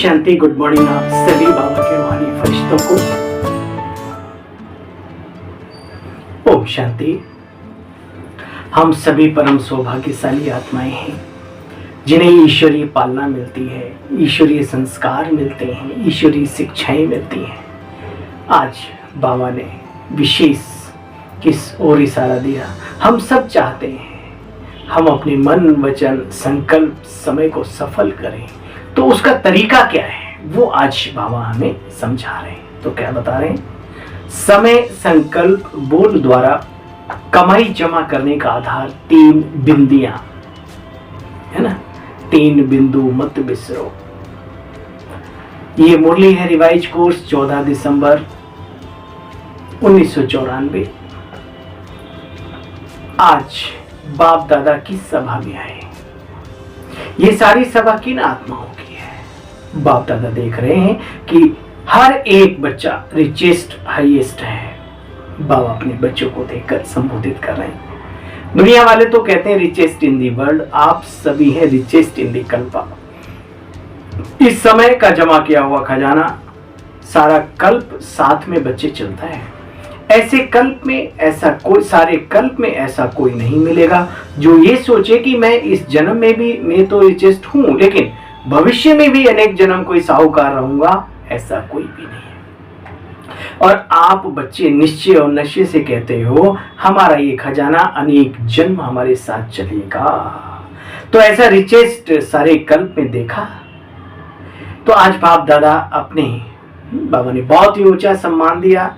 शांति। Good morning आप सभी बाबा के रूहानी फरिश्तों को। ओम शांति। हम सभी परम सौभाग्यशाली आत्माएं हैं जिन्हें ईश्वरीय पालना मिलती है, ईश्वरीय संस्कार मिलते हैं, ईश्वरीय शिक्षाएं मिलती हैं। आज बाबा ने विशेष किस ओर इशारा दिया? हम सब चाहते हैं हम अपने मन वचन संकल्प समय को सफल करें, तो उसका तरीका क्या है वो आज बाबा हमें समझा रहे हैं। तो क्या बता रहे हैं? समय संकल्प बोल द्वारा कमाई जमा करने का आधार 3 बिंदियां है ना। 3 बिंदु मत बिसरो। ये मुरली है रिवाइज कोर्स 14 दिसंबर 1994। आज बाप दादा की सभा में आए। ये सारी सभा किन आत्माओं की है? बाप दादा देख रहे हैं कि हर एक बच्चा रिचेस्ट हाईएस्ट है। बाबा अपने बच्चों को देखकर संबोधित कर रहे हैं। दुनिया वाले तो कहते हैं रिचेस्ट इन दी वर्ल्ड, आप सभी हैं रिचेस्ट इन दी कल्पा। इस समय का जमा किया हुआ खजाना सारा कल्प साथ में बच्चे चलता है। ऐसे कल्प में ऐसा कोई, सारे कल्प में ऐसा कोई नहीं मिलेगा जो ये सोचे कि मैं इस जन्म में भी मैं तो रिचेस्ट हूं, लेकिन भविष्य में भी अनेक जन्म कोई साहूकार रहूंगा। ऐसा कोई भी नहीं है। और आप बच्चे निश्चय और नशे से कहते हो हमारा ये खजाना अनेक जन्म हमारे साथ चलेगा। तो ऐसा रिचेस्ट सारे कल्प में देखा। तो आज बाप दादा अपने, बाबा ने बहुत ही ऊंचा सम्मान दिया,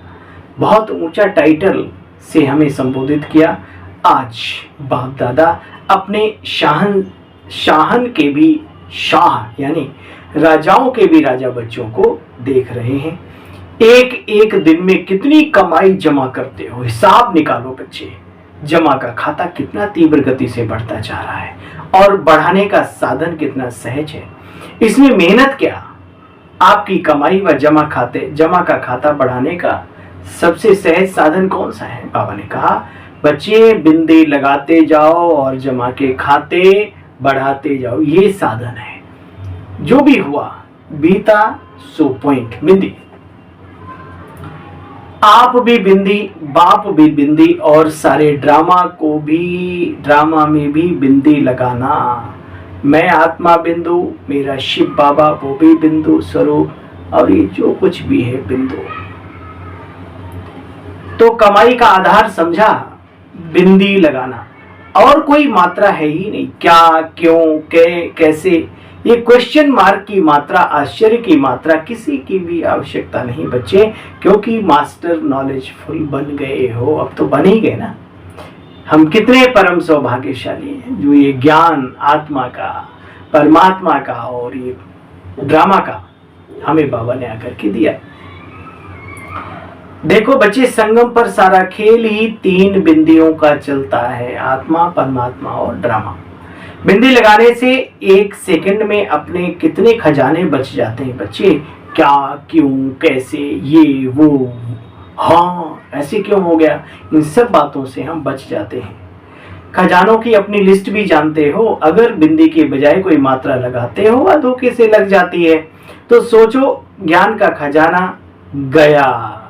बहुत ऊंचा टाइटल से हमें संबोधित किया। आज बाप दादा अपने शाहन के भी शाह यानी राजाओं के भी राजा बच्चों को देख रहे हैं। एक एक दिन में कितनी कमाई जमा करते हो, हिसाब निकालो बच्चे। जमा का खाता कितना तीव्र गति से बढ़ता जा रहा है और बढ़ाने का साधन कितना सहज है। इसमें मेहनत क्या? आपकी कमाई व जमा का खाता बढ़ाने का सबसे सहज साधन कौन सा है? बाबा ने कहा बच्चे बिंदी लगाते जाओ और जमा के खाते बढ़ाते जाओ। ये साधन है। जो भी हुआ बीता सो पॉइंट बिंदी। आप भी बिंदी, बाप भी बिंदी और सारे ड्रामा में भी बिंदी लगाना। मैं आत्मा बिंदु, मेरा शिव बाबा वो भी बिंदु स्वरूप और ये जो कुछ भी है बिंदु। तो कमाई का आधार समझा बिंदी लगाना, और कोई मात्रा है ही नहीं। क्या, क्यों, कैसे, ये क्वेश्चन मार्क की मात्रा, आश्चर्य की मात्रा किसी की भी आवश्यकता नहीं बच्चे, क्योंकि मास्टर नॉलेजफुल बन गए हो। अब तो बन ही गए ना। हम कितने परम सौभाग्यशाली हैं जो ये ज्ञान आत्मा का, परमात्मा का और ये ड्रामा का हमें बाबा ने आकर के दिया। देखो बच्चे, संगम पर सारा खेल ही 3 बिंदियों का चलता है, आत्मा, परमात्मा और ड्रामा। बिंदी लगाने से 1 सेकंड में अपने कितने खजाने बच जाते हैं बच्चे। क्या, क्यों, कैसे, ये वो, हाँ ऐसे क्यों हो गया, इन सब बातों से हम बच जाते हैं। खजानों की अपनी लिस्ट भी जानते हो। अगर बिंदी के बजाय कोई मात्रा लगाते हो या धोखे से लग जाती है तो सोचो ज्ञान का खजाना गया,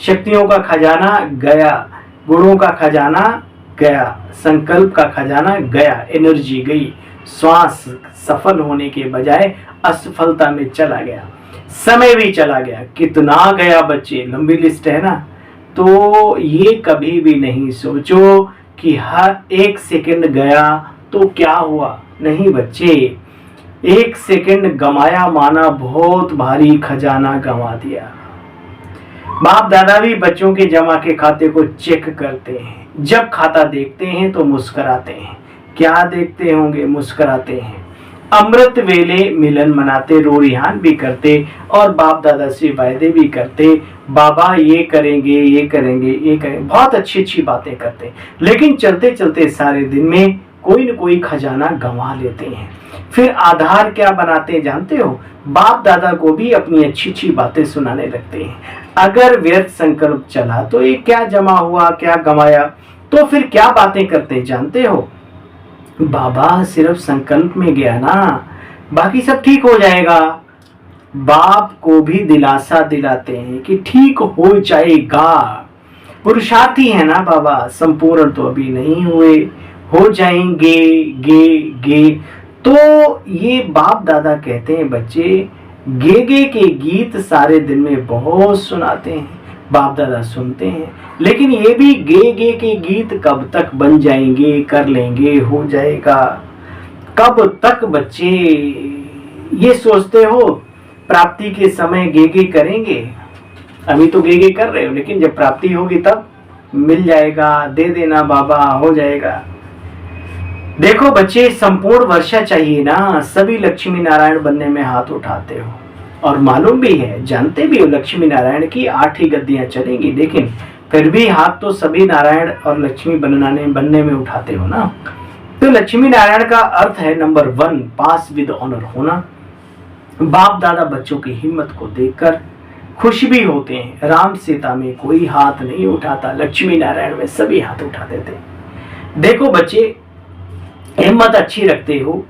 शक्तियों का खजाना गया, गुणों का खजाना गया, संकल्प का खजाना गया, एनर्जी गई, श्वास सफल होने के बजाय असफलता में चला गया, समय भी चला गया। कितना गया बच्चे, लंबी लिस्ट है ना। तो ये कभी भी नहीं सोचो कि हर 1 सेकंड गया तो क्या हुआ। नहीं बच्चे, 1 सेकंड गमाया माना बहुत भारी खजाना गंवा दिया। बाप दादा भी बच्चों के जमा के खाते को चेक करते हैं। जब खाता देखते हैं तो मुस्कुराते हैं। क्या देखते होंगे? मुस्कुराते हैं। अमृत वेले मिलन मनाते, रो रिहान भी करते और बाप दादा से वायदे भी करते। बाबा ये करेंगे, ये करेंगे, ये करेंगे, बहुत अच्छी अच्छी बातें करते। लेकिन चलते चलते सारे दिन में कोई न कोई खजाना गंवा लेते हैं। फिर आधार क्या बनाते जानते हो? बाप दादा को भी अपनी अच्छी अच्छी बातें सुनाने लगते हैं। अगर व्यर्थ संकल्प चला तो ये क्या जमा हुआ, क्या गंवाया। तो फिर क्या बातें करते जानते हो? बाबा सिर्फ संकल्प में गया ना, बाकी सब ठीक हो जाएगा। बाप को भी दिलासा दिलाते हैं कि ठीक हो जाएगा। पुरुषार्थी है ना बाबा, संपूर्ण तो अभी नहीं हुए, हो जाएंगे गे। तो ये बाप दादा कहते हैं बच्चे, गे के गीत सारे दिन में बहुत सुनाते हैं, बाप दादा सुनते हैं, लेकिन ये भी गे के गीत कब तक बन जाएंगे, कर लेंगे, हो जाएगा, कब तक बच्चे ये सोचते हो प्राप्ति के समय गे करेंगे? अभी तो गे कर रहे हो, लेकिन जब प्राप्ति होगी तब मिल जाएगा, दे देना बाबा, हो जाएगा। देखो बच्चे, संपूर्ण वर्षा चाहिए ना, सभी लक्ष्मी नारायण बनने में हाथ उठाते हो, और मालूम भी है, जानते भी हो लक्ष्मी नारायण की 8 ही गद्दियां चलेंगी, लेकिन फिर भी हाथ तो सभी नारायण और लक्ष्मी बनने में उठाते हो ना। तो लक्ष्मी नारायण का अर्थ है नंबर 1 पास विद ऑनर होना। बाप दादा बच्चों की हिम्मत को देखकर खुश भी होते हैं। राम सीता में कोई हाथ नहीं उठाता, लक्ष्मी नारायण में सभी हाथ उठाते थे। देखो बच्चे, हिम्मत अच्छी रखते हो,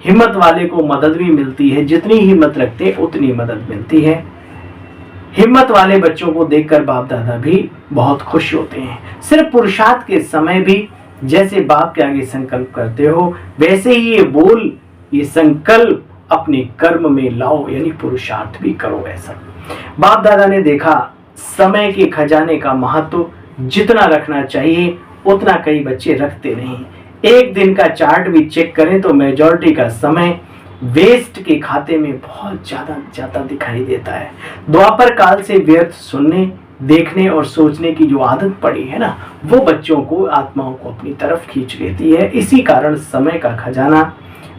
हिम्मत वाले को मदद भी मिलती है, जितनी हिम्मत रखते हैं उतनी मदद मिलती है। हिम्मत वाले बच्चों को देखकर बाप दादा भी बहुत खुश होते हैं। सिर्फ पुरुषार्थ के समय भी जैसे बाप के आगे संकल्प करते हो, वैसे ही ये बोल, ये संकल्प अपने कर्म में लाओ, यानी पुरुषार्थ भी करो। ऐसा बाप दादा ने देखा, समय के खजाने का महत्व जितना रखना चाहिए उतना कई बच्चे रखते नहीं। एक दिन का चार्ट भी चेक करें तो मेजॉरिटी का समय वेस्ट के खाते में बहुत ज्यादा दिखाई देता है। द्वापर काल से व्यर्थ सुनने, देखने और सोचने की जो आदत पड़ी है ना, वो बच्चों को, आत्माओं को अपनी तरफ खींच लेती है। इसी कारण समय का खजाना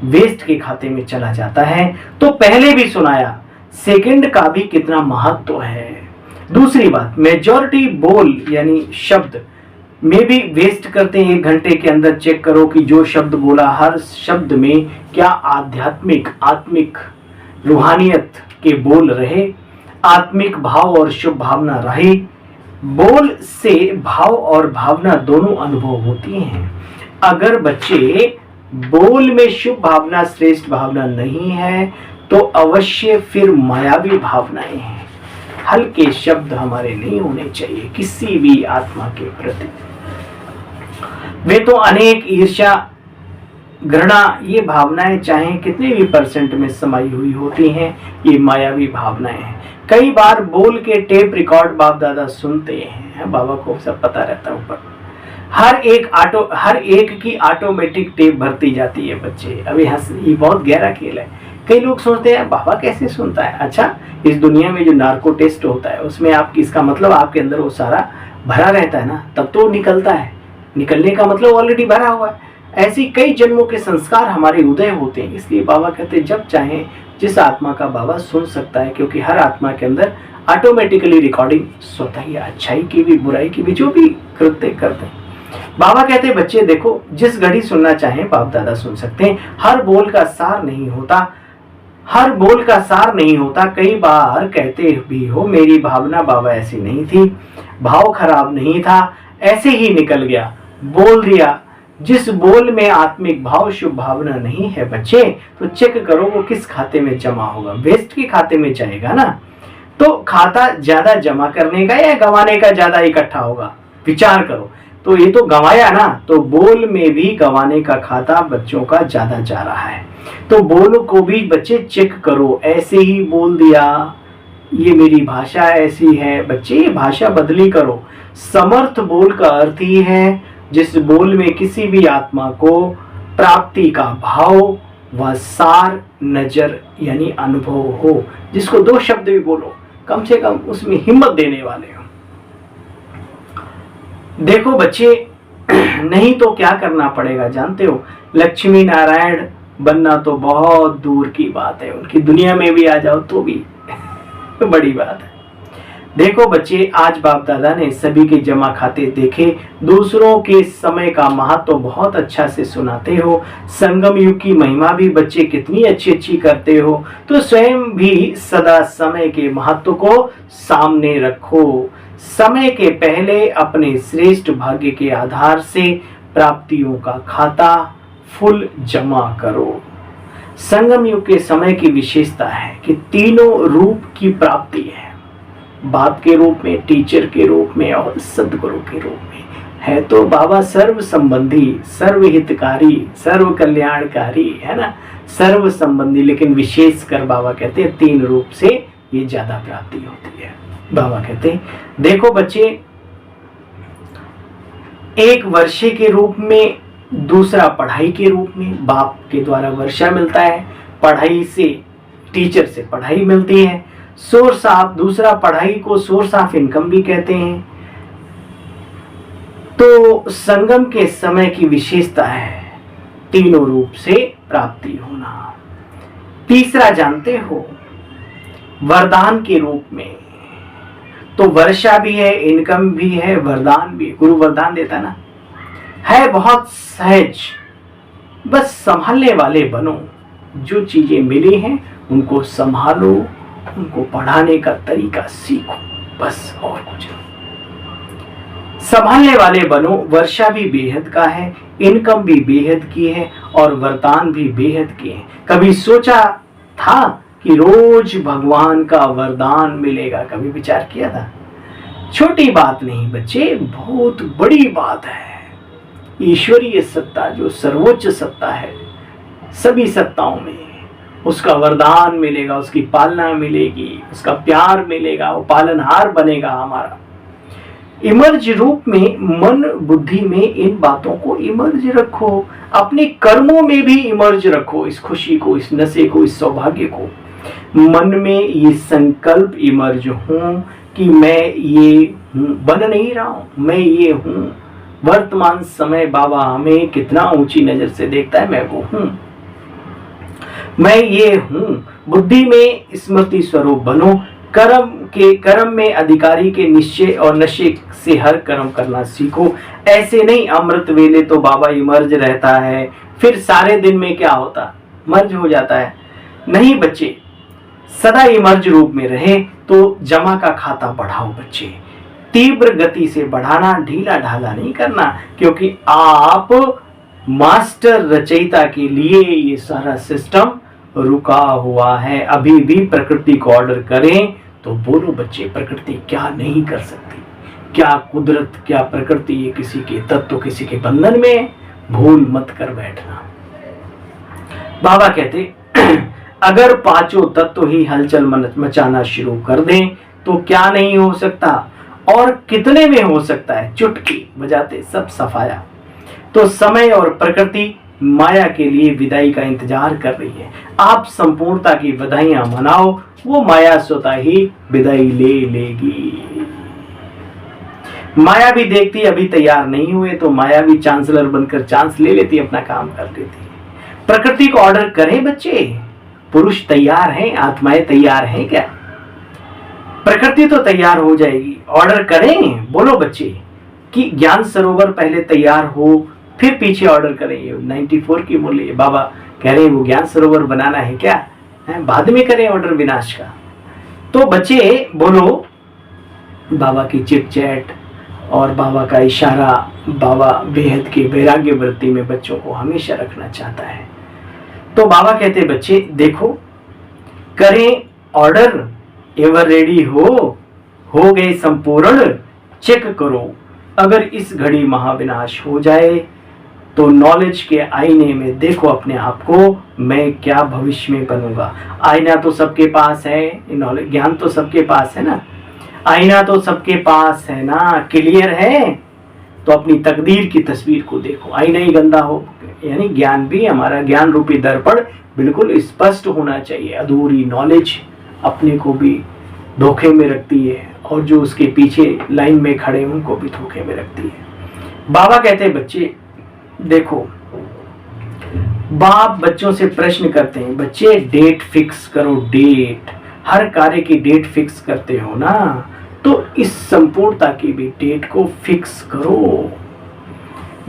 वेस्ट के खाते में चला जाता है। तो पहले भी सुनाया, सेकंड का भी कितना महत्व है। दूसरी बात, मेजॉरिटी बोल यानी शब्द में भी वेस्ट करते हैं। 1 घंटे के अंदर चेक करो कि जो शब्द बोला, हर शब्द में क्या आध्यात्मिक, आत्मिक, रूहानियत के बोल रहे, आत्मिक भाव और शुभ भावना रही। बोल से भाव और भावना दोनों अनुभव होती हैं। अगर बच्चे बोल में शुभ भावना, श्रेष्ठ भावना नहीं है तो अवश्य फिर मायावी भावनाएं हैं। हल्के शब्द हमारे नहीं होने चाहिए किसी भी आत्मा के प्रति। वे तो अनेक ईर्ष्या, घृणा, ये भावनाएं चाहे कितने भी % में समाई हुई होती हैं, ये मायावी भावनाएं हैं। कई बार बोल के टेप रिकॉर्ड बाप दादा सुनते हैं, बाबा को सब पता रहता है ऊपर। हर एक की ऑटोमेटिक टेप भरती जाती है बच्चे। अभी ये बहुत गहरा खेल है। कई लोग सोचते हैं बाबा कैसे सुनता है। अच्छा, इस दुनिया में जो नार्को टेस्ट होता है उसमें इसका मतलब आपके अंदर वो सारा भरा रहता है ना, तब तो निकलता है। निकलने का मतलब ऑलरेडी भरा हुआ है। ऐसी कई जन्मों के संस्कार हमारे उदय होते हैं। इसलिए बाबा कहते हैं जब चाहे जिस आत्मा का बाबा सुन सकता है, क्योंकि हर आत्मा के अंदर ऑटोमेटिकली रिकॉर्डिंग स्वतः ही, अच्छाई की भी बुराई की भी, जो भी कृत्य करते हैं। बाबा कहते हैं बच्चे देखो, जिस घड़ी सुनना चाहे बाप दादा सुन सकते हैं। हर बोल का सार नहीं होता। कई बार कहते भी हो मेरी भावना बाबा ऐसी नहीं थी, भाव खराब नहीं था, ऐसे ही निकल गया, बोल दिया। जिस बोल में आत्मिक भाव, शुभ भावना नहीं है बच्चे, तो चेक करो वो किस खाते में जमा होगा। वेस्ट के खाते में जाएगा ना, तो खाता ज्यादा जमा करने का या गंवाने का ज्यादा इकट्ठा होगा, विचार करो। तो ये तो गंवाया ना, तो बोल में भी गंवाने का खाता बच्चों का ज्यादा जा रहा है। तो बोल को भी बच्चे चेक करो, ऐसे ही बोल दिया, ये मेरी भाषा ऐसी है बच्चे, ये भाषा बदली करो। समर्थ बोल का अर्थ ही है जिस बोल में किसी भी आत्मा को प्राप्ति का भाव व सार नजर यानी अनुभव हो, जिसको 2 शब्द भी बोलो, कम से कम उसमें हिम्मत देने वाले हो। देखो बच्चे, नहीं तो क्या करना पड़ेगा जानते हो? लक्ष्मी नारायण बनना तो बहुत दूर की बात है, उनकी दुनिया में भी आ जाओ तो भी बड़ी बात है। देखो बच्चे, आज बाप दादा ने सभी के जमा खाते देखे, दूसरों के समय का महत्व तो बहुत अच्छा से सुनाते हो। संगम युग की महिमा भी बच्चे कितनी अच्छी करते हो, तो स्वयं भी सदा समय के महत्व को सामने रखो। समय के पहले अपने श्रेष्ठ भाग्य के आधार से प्राप्तियों का खाता फुल जमा करो। संगम युग के समय की विशेषता है कि तीनों रूप की प्राप्ति है, बाप के रूप में, टीचर के रूप में और सदगुरु के रूप में। है तो बाबा सर्व संबंधी, सर्व हितकारी, सर्व कल्याणकारी, है ना, सर्व संबंधी, लेकिन विशेष कर बाबा कहते हैं 3 रूप से ये ज्यादा प्राप्ति होती है। बाबा कहते हैं देखो बच्चे, एक वर्षे के रूप में, दूसरा पढ़ाई के रूप में। बाप के द्वारा वर्षा मिलता है, पढ़ाई से, टीचर से पढ़ाई मिलती है। सोर्स ऑफ, दूसरा पढ़ाई को सोर्स ऑफ इनकम भी कहते हैं। तो संगम के समय की विशेषता है तीनों रूप से प्राप्ति होना। तीसरा जानते हो, वरदान के रूप में। तो वर्षा भी है, इनकम भी है, वरदान भी है। गुरु वरदान देता ना, है बहुत सहज, बस संभालने वाले बनो। जो चीजें मिली हैं उनको संभालो, उनको पढ़ाने का तरीका सीखो, बस और कुछ नहीं। संभालने वाले बनो। वर्षा भी बेहद का है, इनकम भी बेहद की है और वरदान भी बेहद की है। कभी सोचा था कि रोज भगवान का वरदान मिलेगा? कभी विचार किया था? छोटी बात नहीं बच्चे, बहुत बड़ी बात है। ईश्वरीय सत्ता जो सर्वोच्च सत्ता है सभी सत्ताओं में, उसका वरदान मिलेगा, उसकी पालना मिलेगी, उसका प्यार मिलेगा, वो पालनहार बनेगा हमारा। इमर्ज रूप में, मन बुद्धि में इन बातों को इमर्ज रखो, अपने कर्मों में भी इमर्ज रखो, इस खुशी को, इस नशे को, इस सौभाग्य को। मन में ये संकल्प इमर्ज हूं कि मैं ये हूं, बन नहीं रहा हूं, मैं ये हूं। वर्तमान समय बाबा हमें कितना ऊंची नजर से देखता है, मैं वो हूं, मैं ये हूं। बुद्धि में स्मृति स्वरूप बनो। कर्म में अधिकारी के निश्चय और नशे से हर कर्म करना सीखो। ऐसे नहीं अमृत वेले तो बाबा इमर्ज रहता है, फिर सारे दिन में क्या होता, मर्ज हो जाता है। नहीं बच्चे, सदा इमर्ज रूप में रहे तो जमा का खाता बढ़ाओ बच्चे। तीव्र गति से बढ़ाना, ढीला ढाला नहीं करना, क्योंकि आप मास्टर रचयिता के लिए ये सारा सिस्टम रुका हुआ है। अभी भी प्रकृति को ऑर्डर करें तो बोलो बच्चे, प्रकृति क्या नहीं कर सकती? क्या कुदरत, क्या प्रकृति, ये किसी के तत्व, किसी के बंधन में भूल मत कर बैठना। बाबा कहते अगर पांचों तत्व ही हलचल मचाना शुरू कर दें तो क्या नहीं हो सकता, और कितने में हो सकता है, चुटकी बजाते सब सफाया। तो समय और प्रकृति माया के लिए विदाई का इंतजार कर रही है। आप संपूर्णता की बधाइयां मनाओ, वो माया स्वतः ही विदाई ले लेगी। माया भी देखती अभी तैयार नहीं हुए तो माया भी चांसलर बनकर चांस ले लेती, अपना काम कर देती। प्रकृति को ऑर्डर करें बच्चे, पुरुष तैयार हैं, आत्माएं तैयार हैं क्या? प्रकृति तो तैयार हो जाएगी, ऑर्डर करें। बोलो बच्चे कि ज्ञान सरोवर पहले तैयार हो, फिर पीछे ऑर्डर करें। 94 की मूल्य बाबा कह रहे हैं वो ज्ञान सरोवर बनाना है क्या है? बाद में करें ऑर्डर विनाश का। तो बच्चे बोलो, बाबा की चिट चैट और बाबा का इशारा, बाबा बेहद के वैराग्य वृत्ति में बच्चों को हमेशा रखना चाहता है। तो बाबा कहते बच्चे देखो, करें ऑर्डर, एवर रेडी हो गए संपूर्ण, चेक करो। अगर इस घड़ी महाविनाश हो जाए तो नॉलेज के आईने में देखो अपने आप को, मैं क्या भविष्य में बनूंगा। आईना तो सबके पास है, नॉलेज ज्ञान तो सबके पास है ना, आईना तो सबके पास है ना, क्लियर है। तो अपनी तकदीर की तस्वीर को देखो, आईना ही गंदा हो, यानी ज्ञान भी, हमारा ज्ञान रूपी दर्पण बिल्कुल स्पष्ट होना चाहिए। अधूरी नॉलेज अपने को भी धोखे में रखती है और जो उसके पीछे लाइन में खड़े उनको भी धोखे में रखती है। बाबा कहते हैं बच्चे देखो, बाप बच्चों से प्रश्न करते हैं, बच्चे डेट फिक्स करो। डेट, हर कार्य की डेट फिक्स करते हो ना, तो इस संपूर्णता की भी डेट को फिक्स करो।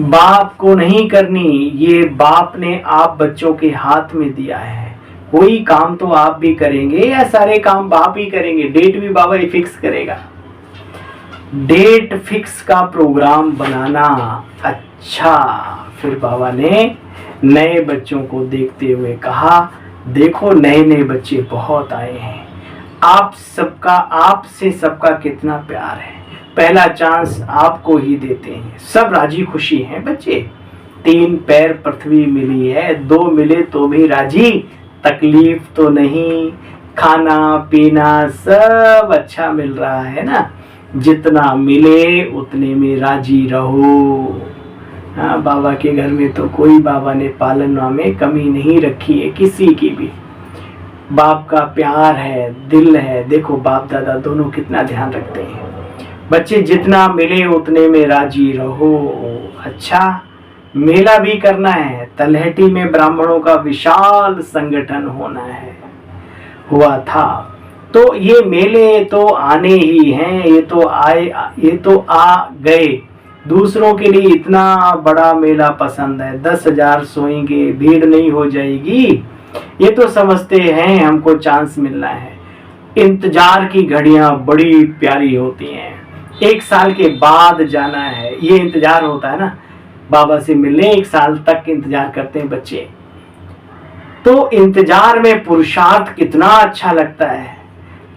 बाप को नहीं करनी, ये बाप ने आप बच्चों के हाथ में दिया है। कोई काम तो आप भी करेंगे या सारे काम बाप ही करेंगे? डेट भी बाबा ही फिक्स करेगा। डेट फिक्स का प्रोग्राम बनाना। अच्छा, फिर बाबा ने नए बच्चों को देखते हुए कहा, देखो नए नए बच्चे बहुत आए हैं, आपसे सबका कितना प्यार है, पहला चांस आपको ही देते हैं, सब राजी खुशी हैं बच्चे। 3 पैर पृथ्वी मिली है, 2 मिले तो भी राजी, तकलीफ तो नहीं, खाना पीना सब अच्छा मिल रहा है ना, जितना मिले उतने में राजी रहो। हाँ, बाबा के घर में तो कोई बाबा ने पालना में कमी नहीं रखी है किसी की भी। बाप का प्यार है, दिल है, देखो बाप दादा दोनों कितना ध्यान रखते हैं। बच्चे जितना मिले उतने में राजी रहो। अच्छा, मेला भी करना है, तलहटी में ब्राह्मणों का विशाल संगठन होना है, हुआ था। तो ये मेले तो आने ही हैं, ये तो आ गए। दूसरों के लिए इतना बड़ा मेला पसंद है, 10,000 सोएंगे, भीड़ नहीं हो जाएगी, ये तो समझते हैं हमको चांस मिलना है। इंतजार की घड़ियां बड़ी प्यारी होती हैं, 1 साल के बाद जाना है, ये इंतजार होता है ना, बाबा से मिलने 1 साल तक इंतजार करते हैं बच्चे। तो इंतजार में पुरुषार्थ कितना अच्छा लगता है,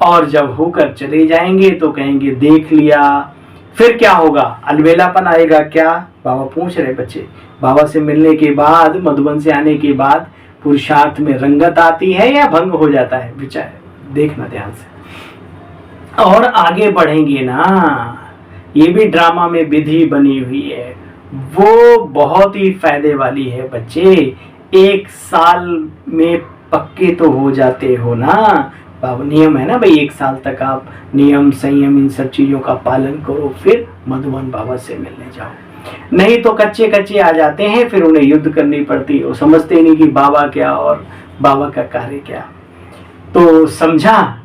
और जब होकर चले जाएंगे तो कहेंगे देख लिया, फिर क्या होगा, अलबेलापन आएगा क्या? बाबा पूछ रहे बच्चे, बाबा से मिलने के बाद, मधुबन से आने के बाद पुरुषार्थ में रंगत आती है या भंग हो जाता है? विचार देखना ध्यान से। और आगे बढ़ेंगे ना, ये भी ड्रामा में विधि बनी हुई है, वो बहुत ही फायदे वाली है बच्चे। 1 साल में पक्के तो हो जाते हो ना, बाबा नियम है ना भाई, 1 साल तक आप नियम संयम इन सब चीजों का पालन करो, फिर मधुबन बाबा से मिलने जाओ। नहीं तो कच्चे कच्चे आ जाते हैं, फिर उन्हें युद्ध करनी पड़ती है, वो समझते नहीं कि बाबा क्या और बाबा का कार्य क्या। तो समझा,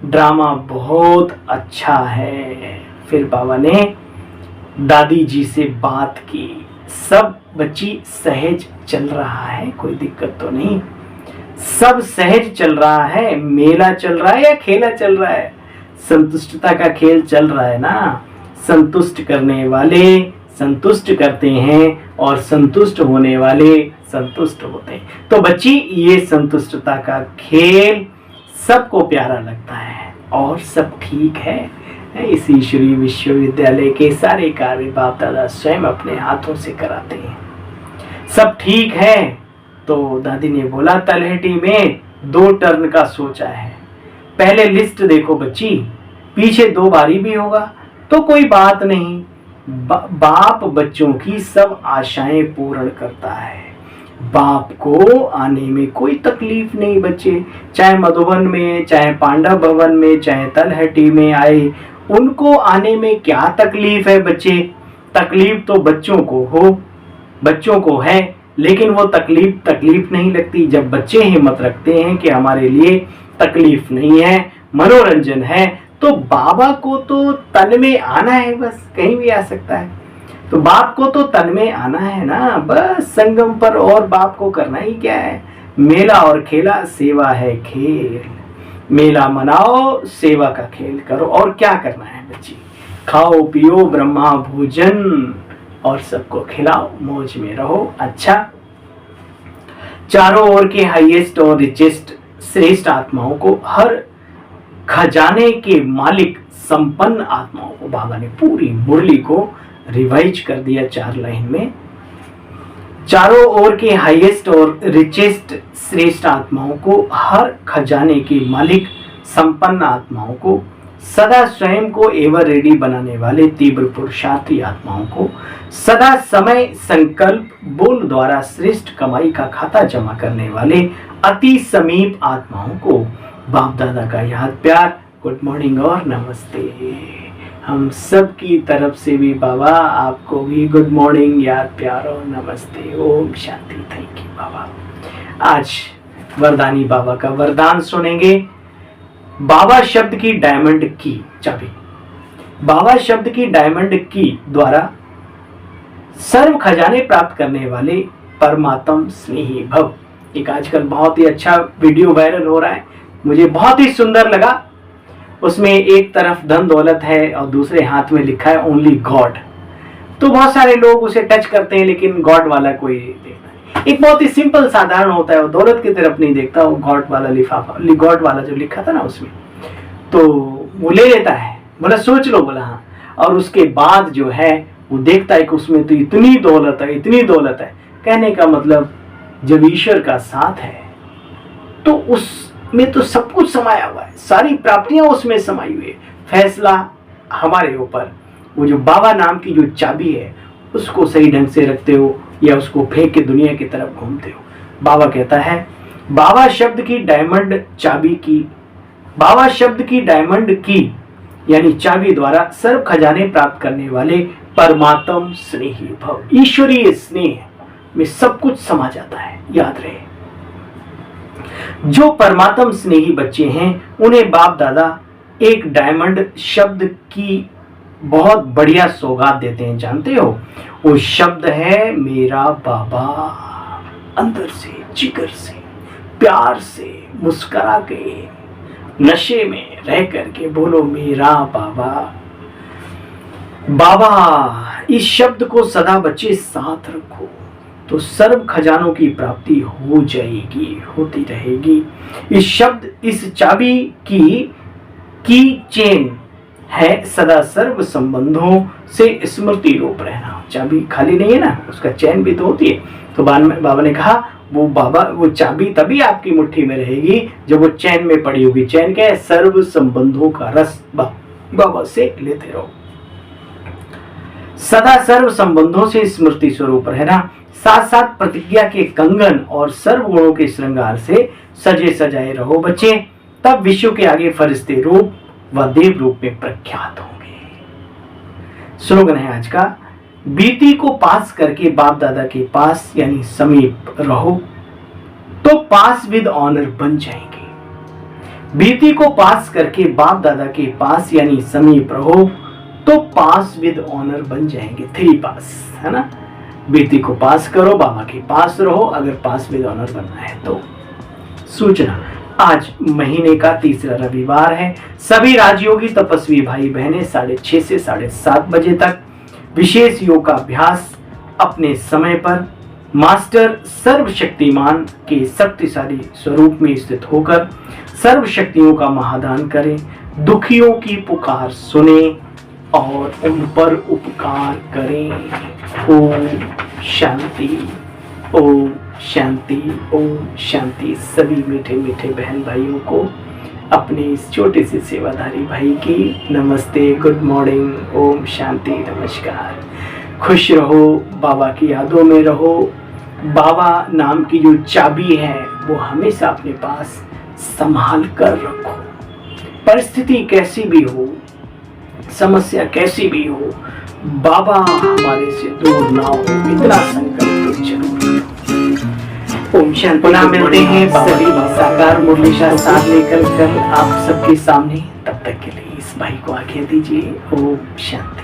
ड्रामा बहुत अच्छा है। फिर बाबा ने दादी जी से बात की, सब बच्ची सहज चल रहा है, कोई दिक्कत तो नहीं, सब सहज चल रहा है, मेला चल रहा है या खेला चल रहा है, संतुष्टता का खेल चल रहा है ना। संतुष्ट करने वाले संतुष्ट करते हैं और संतुष्ट होने वाले संतुष्ट होते हैं। तो बच्ची, ये संतुष्टता का खेल सबको प्यारा लगता है और सब ठीक है। इस ईश्वरीय विश्वविद्यालय के सारे कार्य बाप दादा स्वयं अपने हाथों से कराते हैं, सब ठीक है। तो दादी ने बोला, तलहटी में 2 टर्न का सोचा है, पहले लिस्ट देखो बच्ची, पीछे 2 बारी भी होगा तो कोई बात नहीं, बाप बच्चों की सब आशाएं पूर्ण करता है, बाप को आने में कोई तकलीफ नहीं बच्चे, चाहे मधुबन में, चाहे पांडव भवन में, चाहे तलहटी में आए, उनको आने में क्या तकलीफ है बच्चे? तकलीफ तो बच्चों को है, लेकिन वो तकलीफ नहीं लगती जब बच्चे हिम्मत रखते हैं कि हमारे लिए तकलीफ नहीं है, मनोरंजन है। तो बाबा को तो तन में आना है, बस कहीं भी आ सकता है, तो बाप को तो तन में आना है ना, बस संगम पर, और बाप को करना ही क्या है, मेला और खेला, सेवा है खेल, मेला मनाओ, सेवा का खेल करो, और क्या करना है बच्ची, खाओ पियो ब्रह्मा भोजन और सबको खिलाओ, मौज में रहो। अच्छा, चारों ओर के हाईएस्ट और रिचेस्ट श्रेष्ठ आत्माओं को, हर खजाने के मालिक संपन्न आत्माओं को, बाबा ने पूरी मुरली को रिवाइज कर दिया 4 लाइन में। चारों ओर के हाईएस्ट और रिचेस्ट श्रेष्ठ आत्माओं को, हर खजाने के मालिक संपन्न आत्माओं को, सदा स्वयं को एवर रेडी बनाने वाले तीव्र पुरुषार्थी आत्माओं को, सदा समय संकल्प बोल द्वारा श्रेष्ठ कमाई का खाता जमा करने वाले अति समीप आत्माओं को बाप दादा का याद प्यार, गुड मॉर्निंग और नमस्ते। हम सब की तरफ से भी बाबा आपको भी गुड मॉर्निंग, याद प्यार और नमस्ते। ओम शांति। थैंक यू बाबा। आज वरदानी बाबा का वरदान सुनेंगे। बाबा शब्द की डायमंड की चाबी, बाबा शब्द की डायमंड की द्वारा सर्व खजाने प्राप्त करने वाले परमात्म स्नेही भव। एक आजकल बहुत ही अच्छा वीडियो वायरल हो रहा है, मुझे बहुत ही सुंदर लगा। उसमें एक तरफ धन दौलत है और दूसरे हाथ में लिखा है ओनली गॉड। तो बहुत सारे लोग उसे टच करते हैं, लेकिन गॉड वाला कोई देखता नहीं। एक बहुत ही सिंपल साधारण होता है, वो दौलत की तरफ नहीं देखता, वो गॉड वाला लिफाफा, गॉड वाला जो लिखा था ना उसमें, तो वो ले लेता है, बोला सोच लो, बोला हाँ, और उसके बाद जो है वो देखता है कि उसमें तो इतनी दौलत है, इतनी दौलत है। कहने का मतलब जब ईश्वर का साथ है तो उसमें तो सब कुछ समाया हुआ है, सारी प्राप्तियां उसमें समाई हुई है। फैसला हमारे ऊपर, वो जो बाबा नाम की जो चाबी है उसको सही ढंग से रखते हो या उसको फेंक के दुनिया की तरफ घूमते हो। बाबा कहता है, बाबा शब्द की डायमंड चाबी की, बाबा शब्द की डायमंड की यानी चाबी द्वारा सर्व खजाने प्राप्त करने वाले परमात्म स्नेही भव। ईश्वरीय स्नेह में सब कुछ समा जाता है, याद रहे। जो परमात्म स्नेही बच्चे हैं उन्हें बाप दादा एक डायमंड शब्द की बहुत बढ़िया सौगात देते हैं, जानते हो? वो शब्द है मेरा बाबा। अंदर से, जिगर से, प्यार से, मुस्कुरा के, नशे में रह करके बोलो मेरा बाबा। बाबा, इस शब्द को सदा बच्चे साथ रखो तो सर्व खजानों की प्राप्ति हो जाएगी, होती रहेगी। इस शब्द, इस चाबी की चेन है सदा सर्व संबंधों से स्मृति रूप रहना। चाबी खाली नहीं है ना, उसका चैन भी तो होती है। तो बाबा ने कहा वो चाबी तभी आपकी मुट्ठी में रहेगी जब वो चैन में पड़ी होगी। चैन क्या है? सर्व संबंधों का रस बाबा से लेते रहो। सदा सर्व संबंधों से स्मृति स्वरूप रहना, साथ साथ प्रतिज्ञा के कंगन और सर्व गुणों के श्रृंगार से सजे सजाए रहो बच्चे, तब विश्व के आगे फरिश्ते रूप व देव रूप में प्रख्यात होंगे। स्लोगन है आज का, बीती को पास करके बाप दादा के पास यानी समीप रहो तो पास विद ऑनर बन जाएंगे। बीती को पास करके बाप दादा के पास यानी समीप रहो तो पास विद ऑनर बन जाएंगे। 3 पास है ना, बीती को पास करो, बाबा के पास रहो, अगर पास विद ऑनर बनना है तो। सूचना, आज महीने का तीसरा रविवार है। सभी राजयोगी तपस्वी भाई बहनें 6:30 से 7:30 बजे तक विशेष योग का अभ्यास अपने समय पर मास्टर सर्वशक्तिमान के शक्तिशाली स्वरूप में स्थित होकर सर्व शक्तियों का महादान करें, दुखियों की पुकार सुने और उन पर उपकार करें। ओम शांति, ओम शांति, ओम शांति। सभी मीठे मीठे बहन भाइयों को अपने इस छोटे से सेवाधारी भाई की नमस्ते, गुड मॉर्निंग, ओम शांति, नमस्कार। खुश रहो, बाबा की यादों में रहो। बाबा नाम की जो चाबी है वो हमेशा अपने पास संभाल कर रखो। परिस्थिति कैसी भी हो, समस्या कैसी भी हो, बाबा हमारे से दूर ना हो, इतना संकल्प जरूर। ओम शांति। पुनः मिलते हैं सभी साकार मुरलीशाह साथ लेकर कर आप सबके सामने। तब तक के लिए इस भाई को आज्ञा दीजिए। ओम शांति।